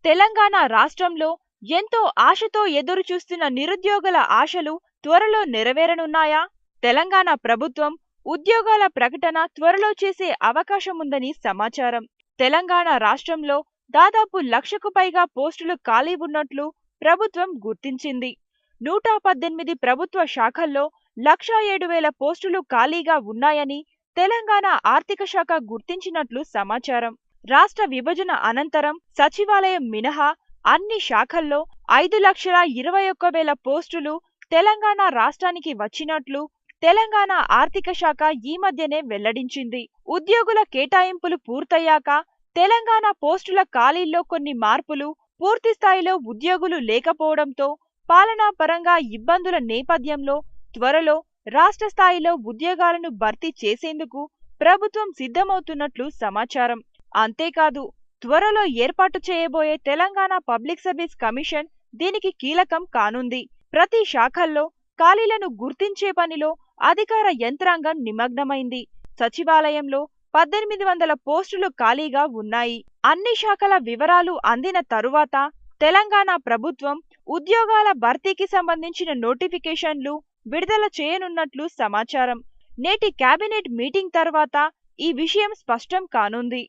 తెలంగాణ రాష్ట్రంలో ఎంతో ఆశతో ఎదురుచూస్తున్న నిరుద్యోగుల ఆశలు త్వరలో నెరవేరనున్నాయా? తెలంగాణ ప్రభుత్వం ఉద్యోగాల ప్రకటన త్వరలో చేసే అవకాశం ఉందని సమాచారం. తెలంగాణ రాష్ట్రంలో దాదాపు 1,00,000కు పైగా పోస్టులు ఖాళీ ఉన్నట్లు ప్రభుత్వం గుర్తించింది. 118 ప్రభుత్వ శాఖల్లో 1,07,000 పోస్టులు ఖాళీగా ఉన్నాయని తెలంగాణ ఆర్థిక శాఖ గుర్తించినట్లు సమాచారం. రాష్ట్ర విభజన అనంతరం సచివాలయం మినహా అన్ని శాఖల్లో 5,21,000 పోస్టులు తెలంగాణ రాష్ట్రానికి వచ్చినట్లు తెలంగాణ ఆర్థిక శాఖ ఈ మధ్యనే వెల్లడించింది. ఉద్యోగుల కేటాయింపులు పూర్తయ్యాక తెలంగాణ పోస్టుల ఖాళీల్లో కొన్ని మార్పులు, పూర్తిస్థాయిలో ఉద్యోగులు లేకపోవడంతో పాలనా పరంగా ఇబ్బందుల నేపథ్యంలో త్వరలో రాష్ట్ర స్థాయిలో ఉద్యోగాలను భర్తీ చేసేందుకు ప్రభుత్వం సిద్ధమవుతున్నట్లు సమాచారం. అంతేకాదు, త్వరలో ఏర్పాటు చేయబోయే తెలంగాణ పబ్లిక్ సర్వీస్ కమిషన్ దీనికి కీలకం కానుంది. ప్రతి శాఖల్లో ఖాళీలను గుర్తించే పనిలో అధికార యంత్రాంగం నిమగ్నమైంది. సచివాలయంలో 1,800 పోస్టులు ఖాళీగా ఉన్నాయి. అన్ని శాఖల వివరాలు అందిన తరువాత తెలంగాణ ప్రభుత్వం ఉద్యోగాల భర్తీకి సంబంధించిన నోటిఫికేషన్లు విడుదల చేయనున్నట్లు సమాచారం. నేటి కేబినెట్ మీటింగ్ తర్వాత ఈ విషయం స్పష్టం కానుంది.